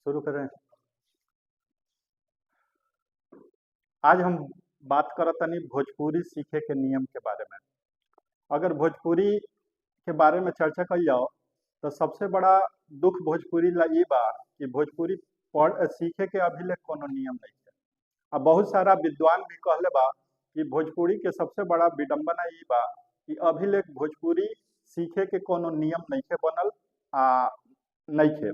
शुरू करें। आज हम बात करत तनी भोजपुरी सीखे के नियम के बारे में। अगर भोजपुरी के बारे में चर्चा कल जाओ तो सबसे बड़ा दुख भोजपुरी ला ई बा कि भोजपुरी पढ़ सीखे के अभी ले कोनो नियम नहीं है। अब बहुत सारा विद्वान भी कहले बा कि भोजपुरी के सबसे बड़ा विडंबना ई बा कि अभी ले भोजपुरी सीखे के कोनो नियम नहीं है बनल आ नहीं है।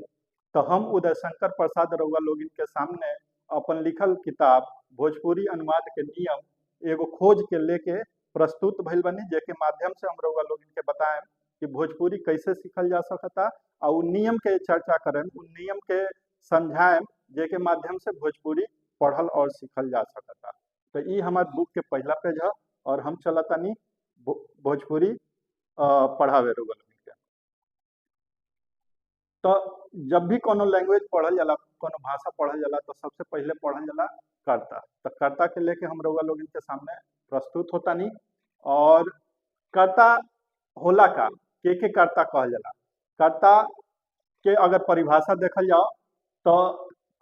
तो हम उदय शंकर प्रसाद रउआ लोगिन के सामने अपन लिखल किताब भोजपुरी अनुवाद के नियम एगो खोज के लेके प्रस्तुत भइल बनी, जेके माध्यम से हम रउआ लोगिन के बताएं कि भोजपुरी कैसे सीखल जा सकता और उ नियम के चर्चा करें, उन नियम के समझाएं जेके माध्यम से भोजपुरी पढ़ल और सीखल जा सकता। तो ई हमार बुक के पहला पेज है और हम चलतानी भोजपुरी पढ़ावे रउआ लोगिन के। तो जब भी कोनो लैंग्वेज पढ़ल जाला, कोनो भाषा पढ़ल जाला तो सबसे पहले पढ़ल जाला कर्ता। तो कर्ता के लेके हम रउआ लोगन के सामने प्रस्तुत होता नहीं। और कर्ता होला का के कर्ता कहल जाला। कर्ता के अगर परिभाषा देखल जाओ तो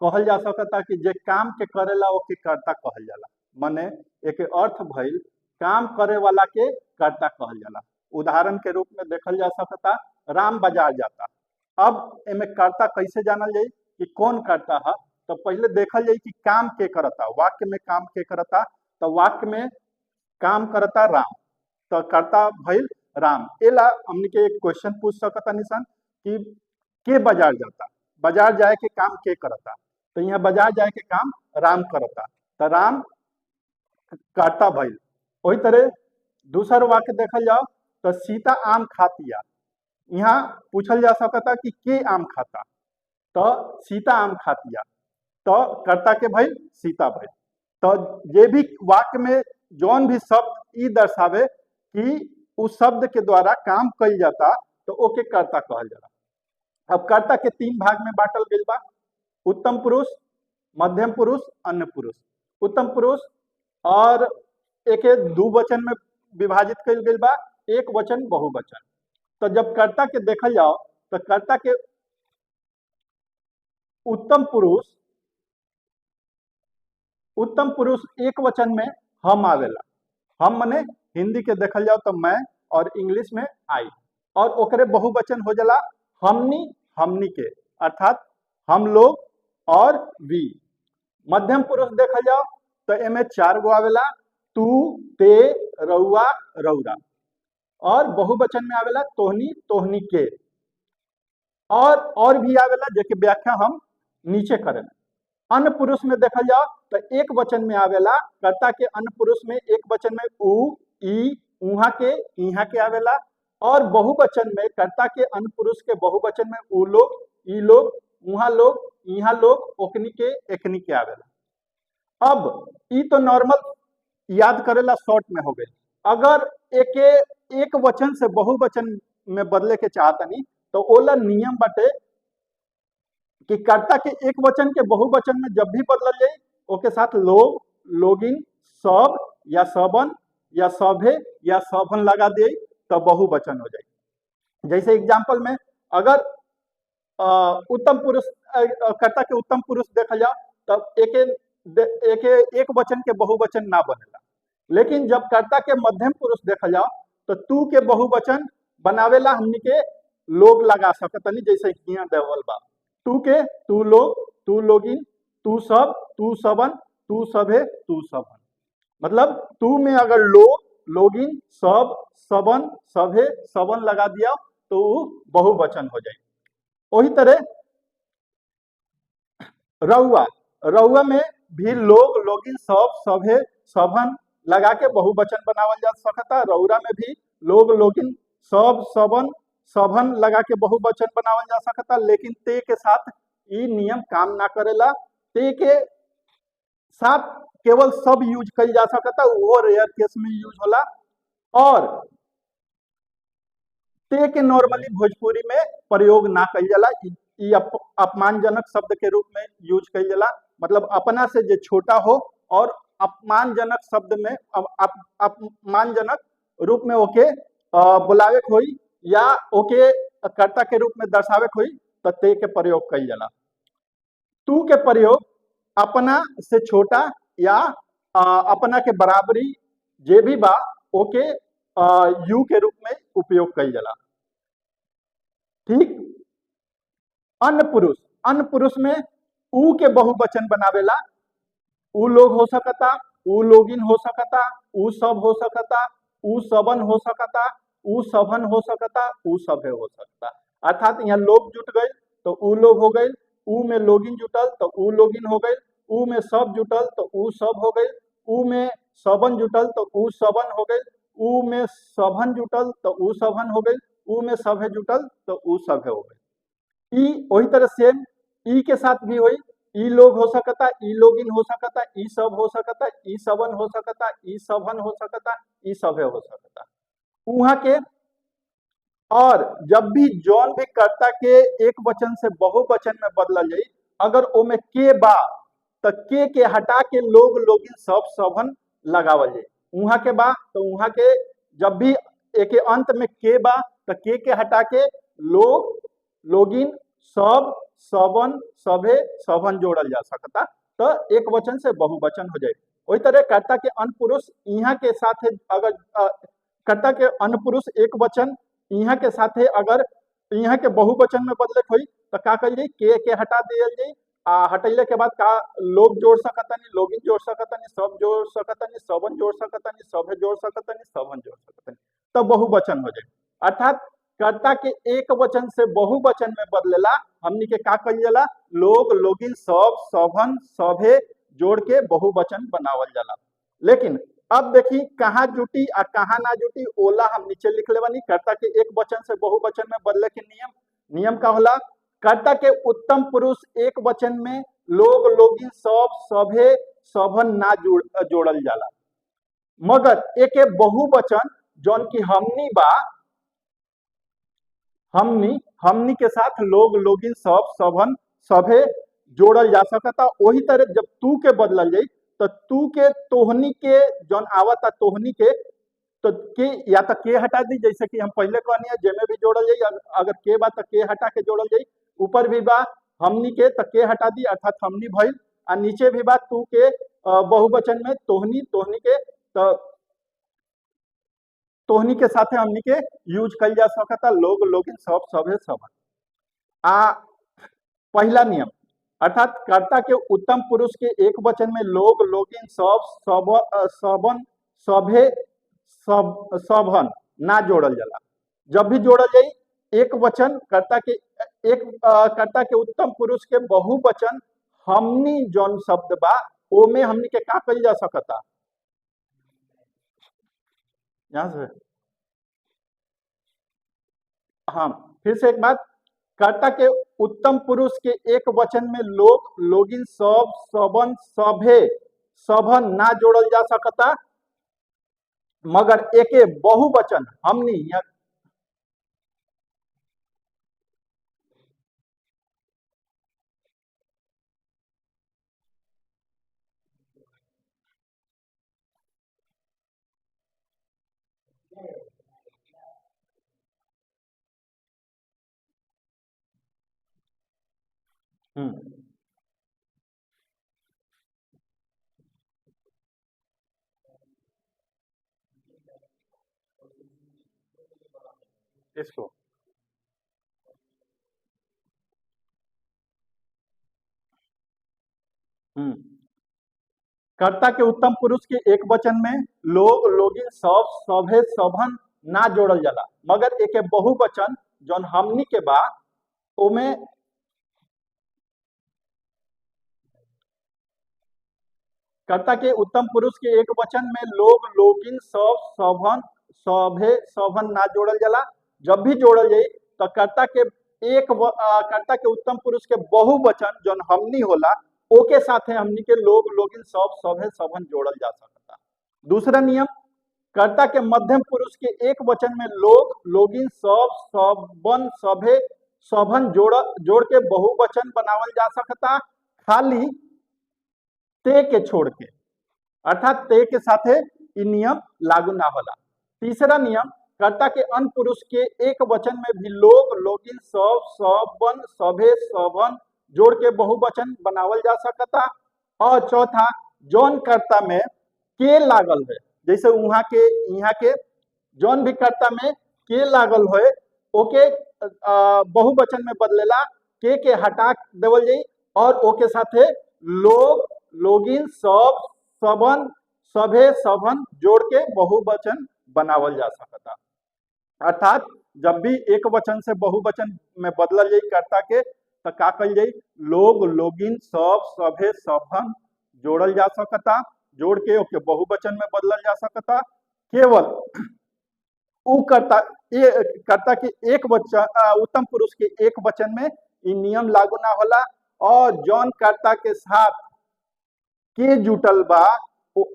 कहल जा सकता कि जे काम के करेला ओके कर्ता कहल जाला। माने एक अर्थ भइल काम करे वाला के कर्ता कहल जाला। उदाहरण के रूप में देखल जा सकता राम बाजार जाता। अब एमे कर्ता कैसे जानल जाई कि कौन कर्ता है, तो पहले देखल जाई कि काम के करता, वाक्य में काम के करता। तो वाक्य में काम करता राम, तो कर्ता भइल राम। एला हमने के एक क्वेश्चन पूछ सकता निशन कि के बाजार जाता, बाजार जाए के काम के करता। तो यहाँ बाजार जाए के काम राम करता, तो राम कर्ता भइल। वही तरह दूसर वाक्य देखल जाओ तो सीता आम खातिया। यहाँ पूछल जा सकता कि के आम खाता, तो सीता आम खातिया, तो कर्ता के भइल सीता भइल। तो ये भी वाक्य में जौन भी शब्द ई दर्शावे कि उस शब्द के द्वारा काम कइल जाता तो ओके कर्ता कहल जाला। अब कर्ता के तीन भाग में बांटल गइल बा, उत्तम पुरुष, मध्यम पुरुष, अन्य पुरुष। उत्तम पुरुष और एके दो वचन में विभाजित कइल गइल बा, एक वचन बहुवचन। तो जब कर्ता के देखल जाओ तो कर्ता के उत्तम पुरुष एक वचन में हम आवेला। हम मने हिंदी के देखल जाओ तो मैं, और इंग्लिश में आई। और ओकरे बहुवचन हो जाला हमनी, हमनी के, अर्थात हम लोग और वी। मध्यम पुरुष देखल जाओ तो एमे चार गो आवेला, तू, ते, रउआ, रउरा। और बहुवचन में आवेला तोहनी, तोहनी के। और भी आवेला जेके व्याख्या हम नीचे करें। अन्य पुरुष में देखल जाओ तो एक वचन में आवेला, कर्ता के अन्य पुरुष में एक वचन में उ, ई, उहा के, इहा के आवेला। और बहुवचन में कर्ता के अन्य पुरुष के बहुवचन में उ लोग, ई लोग, उहा लोग, इहा लोग, ओकनी के, एकनी के आवेला। अब ई तो नॉर्मल याद करेला शॉर्ट में हो गई। अगर एक वचन से बहुवचन में बदले के चाहतनी तो ओला नियम बाटे कि कर्ता के एक वचन के बहुवचन में जब भी बदलल जाए ओके साथ लोग, लोगिन, सब या सबन या सभे या सबन लगा दिए तो बहुवचन हो जाए। जैसे एग्जाम्पल में अगर उत्तम पुरुष, कर्ता के उत्तम पुरुष देखा जाओ तो एक वचन के बहुवचन ना बनेला। लेकिन जब कर्ता के मध्यम पुरुष देखा जाओ तो तू के बहुवचन बनावेला हमनी के लोग लगा सकतनी। जैसे हियां देवल बा तू के तू लोग, तू लोगिन, तू सब, तू सबन, तू सभे, तू सबन। मतलब तू में अगर लोग, लोगिन, सब, सबन, सभे, सबन लगा दिया तो बहुवचन हो जाए। वही तरह रउआ, रउआ में भी लोग, लोगिन, सब, सभे, सबन लगा के बहुवचन बनावल जा सकता। रउरा में भी लोग, लोगिन, सब, सबन, सबन लगा के बहुवचन बनावल जा सकता। लेकिन ते के साथ ई नियम काम ना करेला। ते के साथ केवल सब यूज कइल जा सकता, वो रेयर केस में यूज होला। और ते के नॉर्मली भोजपुरी में प्रयोग ना कइल जाला। ई अपमानजनक शब्द के रूप में यूज कइल जाला। मतलब अपना से जे छोटा हो और अपमानजनक शब्द में अपमानजनक रूप में ओके बुलावे के होई या ओके कर्ता के रूप में दर्शावे के होई तो ते के प्रयोग कइल जाला। तू के प्रयोग अपना से छोटा या अपना के बराबरी जे भी बा ओके यू के रूप में उपयोग कइल जाला। ठीक। अन्य पुरुष में ऊ के बहुवचन बनावेला। ऊ लोग हो सकता, ऊ लोगिन हो सकता, ऊ सब हो सकता, ऊ सबन हो सकता, ऊ सभन हो सकता, ऊ सभे हो सकता। अर्थात यहाँ लोग जुट गए तो ऊ लोग हो गए, ऊ में लोगिन जुटल तो ऊ लोगिन हो गए, ऊ में सब जुटल तो ऊ सब हो गए, ऊ में सबन जुटल तो ऊ सबन हो गए, ऊ में सभन जुटल तो ऊ सभन हो गए, ऊ में सभे जुटल तो ऊ सभे हो गए। ई वही तरह सेम ई के साथ भी हुई, ई लोग हो सकता, ई लोगिन हो सकता, ई सब हो सकता, ई सबन हो सकता, ई सभन हो सकता, ई सभे हो सकता। वहां के और जब भी जौन भी कर्ता के एक वचन से बहुवचन में बदलल जाई, अगर ओमे के बा तो के हटा के लोग लोगिन सब सभन लगावल जाई। वहां के बा तो वहां के जब भी एक अंत में के बा तो के हटा के लोग लोगिन सब सबन सभे सभन जोड़ल जा सकता तो एक वचन से बहुवचन हो जाए। वही तरह कर्ता के अन्य पुरुष यहाँ के साथ अगर कर्ता के अन्य पुरुष एक वचन यहाँ के साथ अगर यहाँ के बहुवचन में बदले हुई तो का कल जाई के हटा दियल जाई। हटैले के बाद का लोग जोड़ सकतनी, लोगिन जोड़ सकतनी, सब जोड़ सकतनी, सबन जोड़ सकतनी, सभे जोड़ सकतनी, सभन जोड़ सकतनी, तब बहुवचन हो जाए। अर्थात कर्ता के एक वचन से बहुवचन में बदलेला हमनी के का कइल जाला, लोग लोगिन सब सभन सभे जोड़ के बहुवचन बनावल जाला। लेकिन अब देखी कहाँ जुटी आ कहाँ ना जुटी ओला हम नीचे लिख ले बानी। कर्ता के एक वचन से बहुवचन में बदले के नियम का होला, कर्ता के उत्तम पुरुष एक वचन में लोग लोगिन सब सभे सभन ना जोड़ल जाला, मगर एक बहुवचन जौन की हमनी बा हमनी के साथ लोग लोगिन सब सभन सभे जोड़ल जा सकता। वही तरह जब तू के बदलल जाई तो तू के तोहनी के जौन आवता तोहनी के तो के या तो के हटा दी, जैसे कि हम पहले कहनी है जेमे भी जोड़ल जाई अगर के बा तो के हटा के जोड़ल जाई। ऊपर भी बा हमनी के तो के हटा दी अर्थात हमनी भइल, आ नीचे भी बा तू के बहुवचन में तोहनी के तो तोहनी के साथे हमनी के यूज कइल जा सकता लोग लोगिन सब सभे सभन। पहला नियम अर्थात कर्ता के उत्तम पुरुष के एक वचन में लोग लोगिन सब सबन सभे सभन ना जोड़ल जाला। जब भी जोड़ल जाई एक वचन कर्ता के उत्तम पुरुष के बहुवचन हमनी जौन शब्द बा ओमे हमनी के का कइल जा सकता। यहाँ से हाँ फिर से एक बात, कर्ता के उत्तम पुरुष के एक वचन में लोग लोगिन सब सबन सभे सभन ना जोड़ल जा सकता, मगर एके बहुवचन हमनी इसको कर्ता के उत्तम पुरुष के एक वचन में लोग लोगिन सब सभे सभन ना जोड़ल जाला, मगर एक बहुवचन जौन हमनी के बा ओमे कर्ता के उत्तम पुरुष के एक वचन में लोग लोगिन सब सभन सभे सभन ना जोड़ल जाला। जब भी जोड़ल जाई तो कर्ता के उत्तम पुरुष के बहुवचन जौन हमनी होला ओके साथे हमनी के लोग लोगिन सब सभे सभन जोड़ल जा सकता। दूसरा नियम, कर्ता के मध्यम पुरुष के एक वचन में लोग लोगिन सब सबन सभे सभन जोड़ के बहुवचन बनावल जा सकता, खाली ते के छोड़ के, अर्थात ते के साथे इ नियम लागू ना होला। तीसरा नियम, कर्ता के अन्य पुरुष के एक वचन में भी लोग लोगिन सब सबन सभे सभन जोड़ के बहुवचन बनावल जा सकता। और चौथा, जौन कर्ता में के लागल है, जैसे वहां के यहाँ के जौन भी कर्ता में के लागल है ओके बहुवचन में बदलेला, के हटा देवल जाई और ओके साथे लोग, लोगिन, सब, सबन, सभे, सभन जोड़ के बहुवचन बनावल जा सकता। अर्थात जब भी एक वचन से बहुवचन में बदलल जाई कर्ता के तो का कल जाई, लोग, लोगिन, सब, सभे, सभन जोड़ल जा सकता, जोड़ के ओके बहुवचन में बदलल जा सकता। केवल उ कर्ता के एक वचन, उत्तम पुरुष के एक वचन में इ नियम लागू ना होला। और जौन कर्ता के साथ के जुटल बा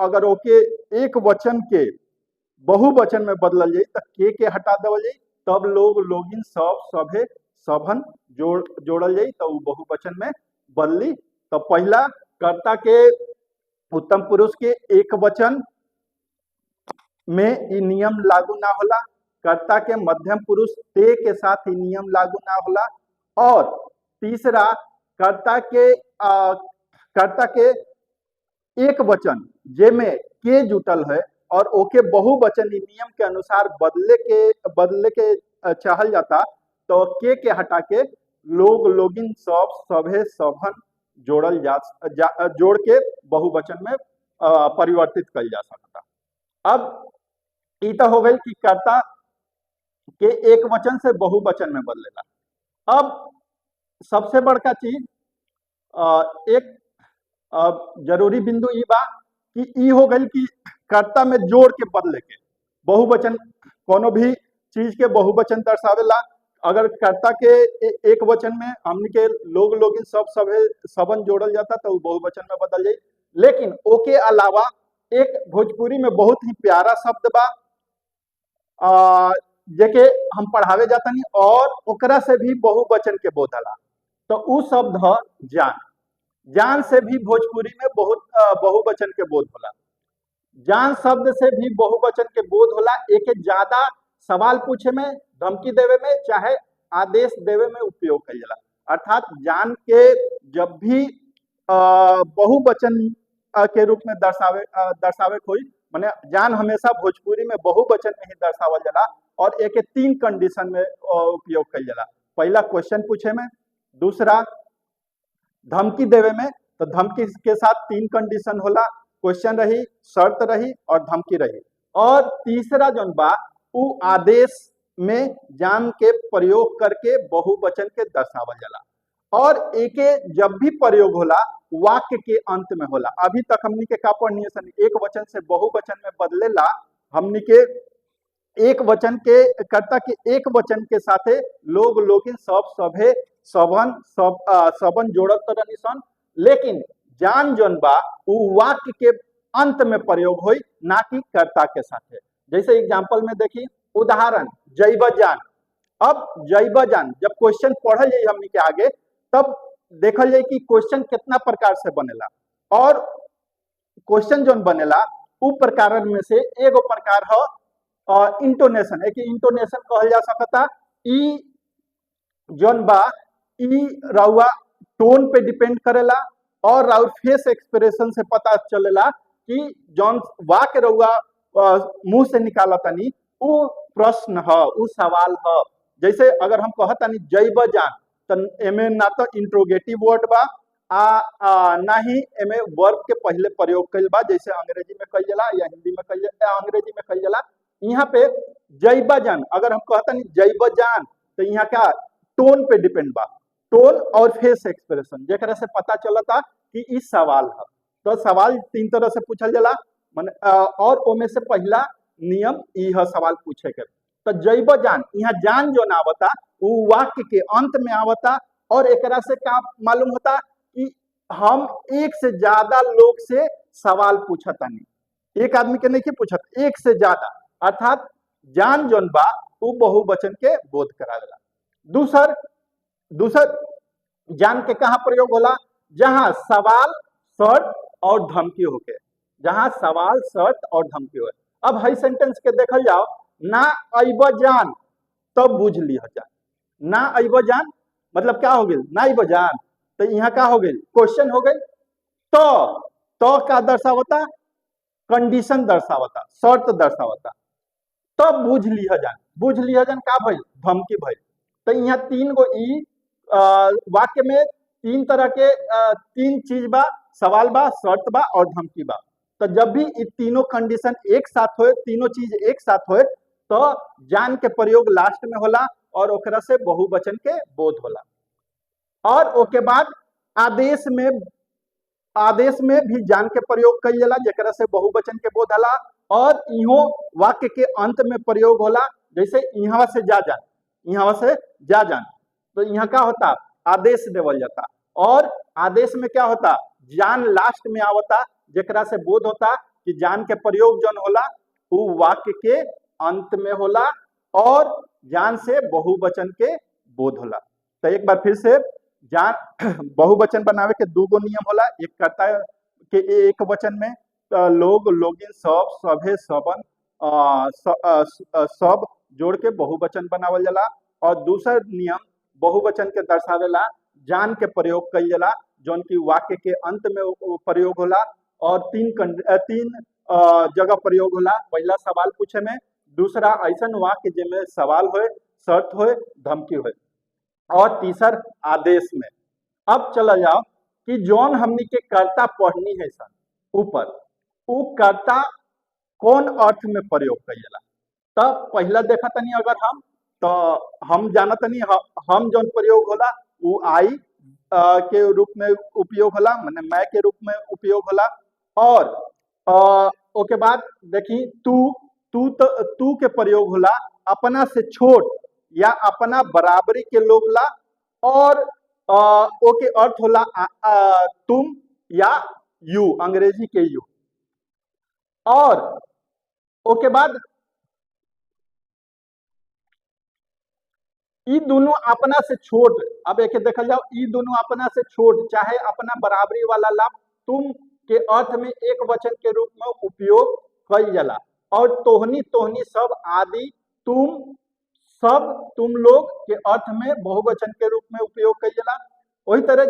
अगर ओके एक वचन के बहुवचन में बदलल जाई तो के हटा देवल जाई, तब लोग, लोगिन, सब, सभे, सभन जोड़ल जाई तो बहुवचन में बदली। तो पहला कर्ता के उत्तम पुरुष के एक वचन में इ नियम लागू ना होला, कर्ता के मध्यम पुरुष ते के साथ इ नियम लागू ना होला। और तीसरा, कर्ता के एक वचन जेमे के जुटल है और ओके बहुवचन नियम के अनुसार बदले के चाहल जाता तो के हटा के लोग, लोगिन, सब, सभे, सभन जोड़ के बहुवचन में परिवर्तित कल जा सकता। अब ई तो हो गई कि कर्ता के एक वचन से बहुवचन में बदलेला। अब सबसे बड़का चीज एक जरूरी बिंदु ई बा कि ई हो गई कि कर्ता में जोड़ के बदले के बहुवचन, कोनो भी चीज के बहुवचन दर्शावेला। अगर कर्ता के एक वचन में हमनी के लोग, लोगिन, सब, सभे, सबन जोड़ल जाता तो बहुवचन में बदल जाई। लेकिन ओके अलावा एक भोजपुरी में बहुत ही प्यारा शब्द बा जेके हम पढ़ावे जाता नहीं और ओकरा से भी बहुवचन के बोधला, तो उ शब्द है जान। जान से भी भोजपुरी में बहुत बहुवचन के बोध होला। जान शब्द से भी बहुवचन के बोध होला। एक ज्यादा सवाल पूछे में, धमकी देवे में, चाहे आदेश देवे में उपयोग कइल जाला। अर्थात जान के जब भी बहुवचन के रूप में दर्शावे कोई माने जान हमेशा भोजपुरी में बहुवचन में ही दर्शावल जाला और एक 3 कंडीशन में उपयोग कइल जाला। पहला क्वेश्चन पूछे में, दूसरा धमकी देवे में, तो धमकी के साथ 3 कंडीशन होला, क्वेश्चन रही, शर्त रही और धमकी रही। और तीसरा जौन बा उ आदेश में जान के प्रयोग करके बहुवचन के दर्शावल जाला। और एके जब भी प्रयोग होला वाक्य के अंत में होला। अभी तक हमनी के का पढ़नी सन, एक वचन से बहुवचन में बदलेला, हमनी के एक वचन के कर्ता के एक वचन के साथे लोग, लोगिन, सब, सभे, सबन, सबन जोड़त रहनी सन। लेकिन जान जौन बा उ वाक्य के अंत में प्रयोग होई, ना कि कर्ता के साथे। जैसे एग्जाम्पल में देखी, उदाहरण जैव जान। अब जैव जान जब क्वेश्चन पढ़ल जाई हमनी के आगे, तब देखल जाए कि क्वेश्चन कितना प्रकार से बनेला। और क्वेश्चन जौन बनेला उ प्रकार में से एगो प्रकार है इंटोनेशन। एक इंटोनेशन कहल जा सकता। ई जौन बा ई रउआ टोन पे डिपेंड करेला और राउर फेस एक्सप्रेशन से पता चलेला कि जौन वाक्य रउआ मुंह से निकाला तनी उ प्रश्न है, उ सवाल है। जैसे अगर हम कहतानी जैव जान, तो एमे ना तो इंट्रोगेटिव वर्ड बा ना ही एमे वर्ब के पहले प्रयोग कइल बा, जैसे अंग्रेजी में कइल जाला या हिंदी में कइल जाला, अंग्रेजी में कइल जाला। यहाँ पे जैव जान अगर हम कहतानी जैव जान, तो यहाँ का टोन पे डिपेंड बा, टोन और फेस एक्सप्रेशन, जेकरा से पता चलता कि ई सवाल है। तो सवाल 3 तरह से पूछल जाला और ओमे से पहला नियम ई है सवाल पूछे के। तो जैव जान, यहाँ जान जो ना आवता वो वाक्य के अंत में आवता और एकरा से का मालूम होता कि हम एक से ज्यादा लोग से सवाल पूछतानी, एक आदमी के नहीं पूछत, एक से ज्यादा। अर्थात जान जौन बा वो बहुवचन के बोध करावेला। दूसर जान के कहाँ प्रयोग होला, जहां सवाल, शर्त और धमकी होके, जहां सवाल, शर्त और धमकी हो। अब हई सेंटेंस के देखल जाओ, ना अइब जान तब बुझ लिह जान। ना अइब जान मतलब क्या हो गई, ना अइब जान तो यहाँ का हो गई क्वेश्चन हो गई। तो का दर्शावता कंडीशन दर्शावता, शर्त दर्शावता। तब बुझ लिया जान का भइल धमकी भइल। तो यहाँ तीन गो ई वाक्य में तीन तरह के तीन चीज बा, सवाल बा, शर्त बा और धमकी बा। तो जब भी ये तीनों कंडीशन एक साथ होए, तीनों चीज एक साथ होए, तो जान के प्रयोग लास्ट में होला और ओकरा से बहुवचन के बोध होला। और ओके बाद आदेश में भी जान के प्रयोग कई जाला जेकरा से बहुवचन के बोध होला। और इहो वाक्य के अंत में प्रयोग होला, जैसे यहाँ से जा जान, यहाँ से जा जान। तो यहाँ क्या होता आदेश देवल जाता और आदेश में क्या होता जान लास्ट में आवता, जेकरा से बोध होता कि जान के प्रयोग जन होला वो वाक्य के अंत में होला और जान से बहुवचन के बोध होला। तो एक बार फिर से जान बहुवचन बनावे के दूगो नियम होला। एक कर्ता के एक वचन में लोग, लोगिन, सब, सभे, सबन, सब जोड़ के बहुवचन बनावल जाला। और दूसरा नियम बहुवचन के दर्शावेला जान के प्रयोग कई जाला जौन की वाक्य के अंत में प्रयोग होला और तीन जगह प्रयोग होला। पहला सवाल पूछे में, दूसरा ऐसा वाक्य जिसमें सवाल होए, शर्त होए, धमकी होए और तीसर आदेश में। अब चला जाओ कि जौन हमनी के कर्ता पढ़नी है सन ऊपर, वो कर्ता कौन अर्थ में प्रयोग कइला। तब पहला देखा तनी अगर हम जाना तनी हम जौन प्रयोग होला वो आई के रूप में उपयोग होला, माने मैं के रूप में उपयोग होला। और ओके बाद देखी तू के प्रयोग होला अपना से छोट या अपना बराबरी के लोग ला। और ओके अर्थ होला तुम या यू, अंग्रेजी के यू। और ओके बाद ई दोनों अपना से छोट, अब एक देखल जाओ, ई दोनों अपना से छोट चाहे अपना बराबरी वाला ला तुम के अर्थ में एक वचन के रूप में उपयोग कइल जाला। और तोहनी, तोहनी सब आदि, तुम सब, तुम लोग के अर्थ में बहुवचन के रूप में उपयोग कइल जाला। वही तरह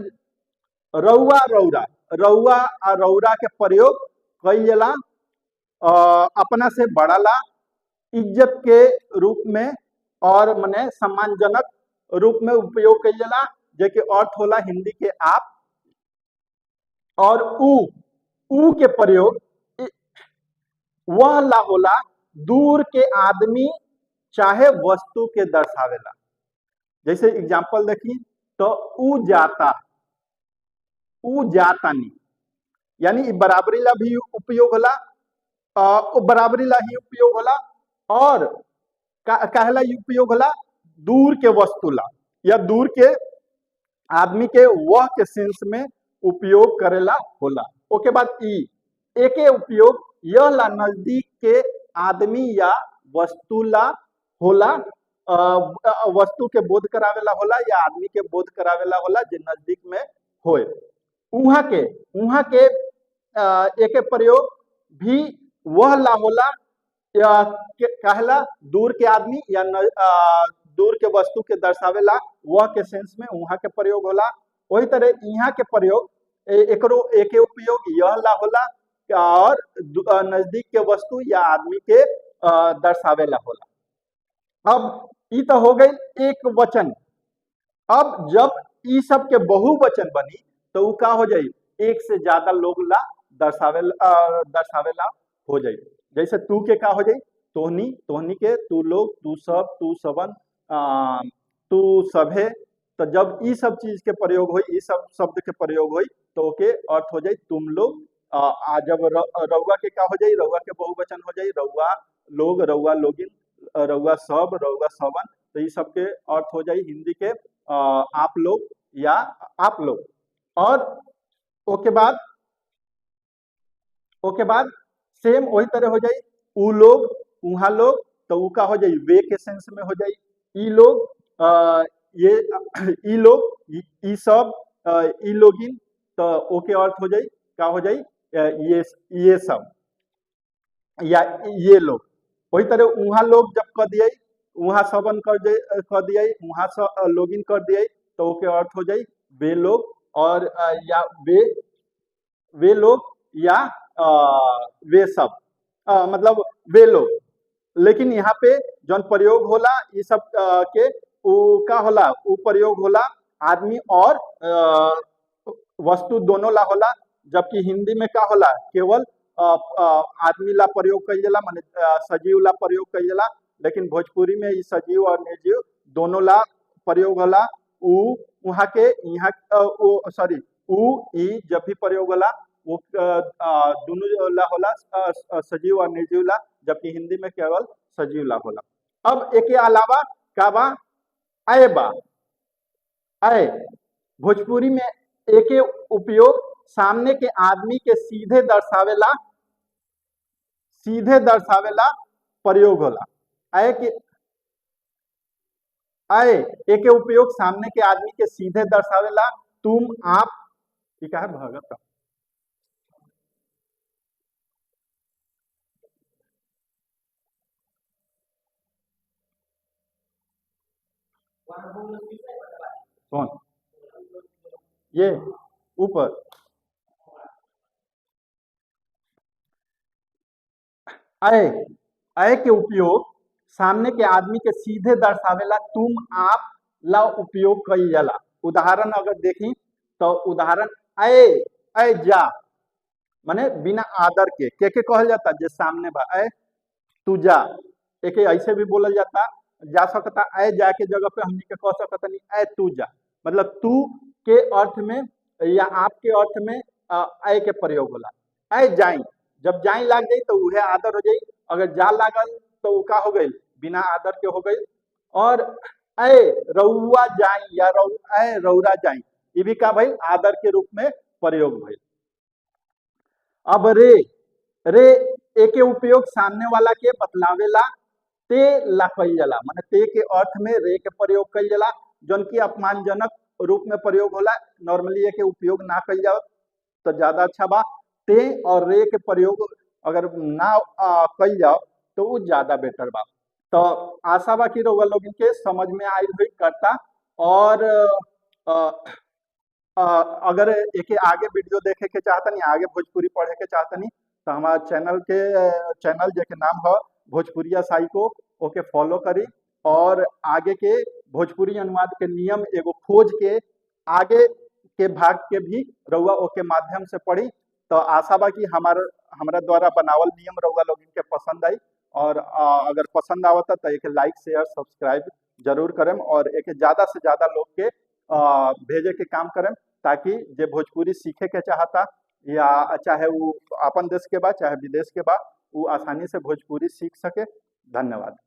रउआ, रौरा, रउआ और रौरा के प्रयोग कइल जाला अपना से बड़ा ला, इज्जत के रूप में और मने सम्मानजनक रूप में उपयोग कइल जाला, जेके अर्थ होला हिंदी के आप। और ऊ के प्रयोग वह ला होला दूर के आदमी चाहे वस्तु के दर्शावेला। जैसे एग्जाम्पल देखी तो ऊ जाता नहीं, यानी बराबरी ला भी उपयोग होला, बराबरी ला ही उपयोग होला। और कहला उपयोग होला दूर के वस्तु ला या दूर के आदमी के वह के सेंस में उपयोग करेला होला। ओके बाद एके उपयोग यह ला नजदीक के आदमी या वस्तु ला होला, वस्तु के बोध करावेला होला या आदमी के बोध करावेला होला जे नजदीक में होए। उहाँ के एके प्रयोग भी वह ला होला कहला दूर के आदमी या दूर के वस्तु के दर्शावेला वह के सेंस में उहाँ के प्रयोग होला। वही तरह यहाँ के प्रयोग एके उपयोग यह ला होला और नजदीक के वस्तु या आदमी के दर्शावेला होला। अब ई तो हो गई एक वचन। अब जब ई सब के बहुवचन बनी तो का हो जाई एक से ज्यादा लोग ला दर्शावेला हो जाई। जैसे तू के का हो जाई तोहनी, तोहनी के तू लोग, तू सब, तू सबन, तू सभे। तो जब ई सब चीज के प्रयोग होई, ई सब शब्द के प्रयोग होई तो ओके अर्थ हो जाई तुम लोग। जब रउआ के का हो जाई, रउआ के बहुवचन हो जाई रउआ लोग, रउआ लोगिन, रउआ सब, रउआ सबन। तो ई सब के अर्थ हो जाई हिंदी के आप लोग या आप लोग। और ओके बाद सेम वही तरह हो जाई ऊ लोग, उहा लोग। तो ऊ का हो जाई वे के सेंस में हो जाई। ई लोग, ये ई लोग, ई सब, ई लोगिन। तो ओके अर्थ हो जाई का हो जाई ये सब या ये लोग। वही तरह उहा लोग जब कर दिए, उहा सबन कर दिए, उहा लोगिन कर दिए तो ओके अर्थ हो जाई वे लोग और या वे लोग या वे सब, मतलब वे लोग। लेकिन यहाँ पे जौन प्रयोग होला ये सब के उ का होला, उ प्रयोग होला आदमी और वस्तु दोनों ला होला। जबकि हिंदी में का होला, केवल आदमी ला प्रयोग कइल जाला, माने सजीव ला प्रयोग कइल जाला। लेकिन भोजपुरी में ई सजीव और निर्जीव दोनों ला प्रयोग होला। उ वहाँ के यहाँ सॉरी उ ई जब भी प्रयोग होला वो दोनों ला होला, सजीव और निर्जीव ला। जबकि हिंदी में केवल सजीव ला होला। अब एके अलावा का बा, अय बा। अय भोजपुरी में एके उपयोग सामने के आदमी के सीधे दर्शावेला प्रयोग होला। अय एके उपयोग सामने के आदमी के सीधे दर्शावेला। तुम, आप, ये का है भगत। कौन ये ऊपर? अय अय के उपयोग सामने के आदमी के सीधे दर्शावेला तुम, आप ला उपयोग कइल जाला। उदाहरण अगर देखी तो उदाहरण अय अय जा, माने बिना आदर के कहल जाता जे सामने बा। अय तू जा, एके ऐसे भी बोलल जाता, जा सकता अय जा के जगह पे हमनी के कह सकता नहीं अय तू जा। मतलब तू के अर्थ में या आप के अर्थ में अय के प्रयोग होला। अय जाई, जब जाई लाग जाई तो उहे आदर हो जाई। अगर जा लागल तो उ का हो गई, बिना आदर के हो गई। और अय रउआ जाई या अय रउरा जाई, ये भी का भइल, आदर के रूप में प्रयोग भइल। अब रे एके उपयोग सामने वाला के बतलावेला ते ला कइल जाला, माने ते के अर्थ में रे के प्रयोग कइल जाला, जौन की अपमानजनक रूप में प्रयोग होला। नॉर्मली एके उपयोग ना कइल जाओ तो ज्यादा अच्छा बा। ते और रे के प्रयोग अगर ना कइल जाओ तो वो ज्यादा बेटर बा। तो आशा बा कि रउआ लोगन के समझ में आइल हुई कर्ता। और अगर एके आगे वीडियो देखे के चाहतनी, आगे भोजपुरी पढ़े के चाहतनी, तो हमारा चैनल जेके नाम है भोजपुरिया साइको, ओके फॉलो करी। और आगे के भोजपुरी अनुवाद के नियम एगो खोज के आगे के भाग के भी रउआ ओके माध्यम से पढ़ी। तो आशा बा कि हमारा द्वारा बनावल नियम रउआ लोगन के पसंद आई। और अगर पसंद आवता तो एक लाइक शेयर सब्सक्राइब जरूर करें और एक ज्यादा से ज्यादा लोग के भेजे के काम करें, ताकि जे भोजपुरी सीखे के चाहता या चाहे वो अपन देश के बा चाहे विदेश के बा, वो आसानी से भोजपुरी सीख सके। धन्यवाद।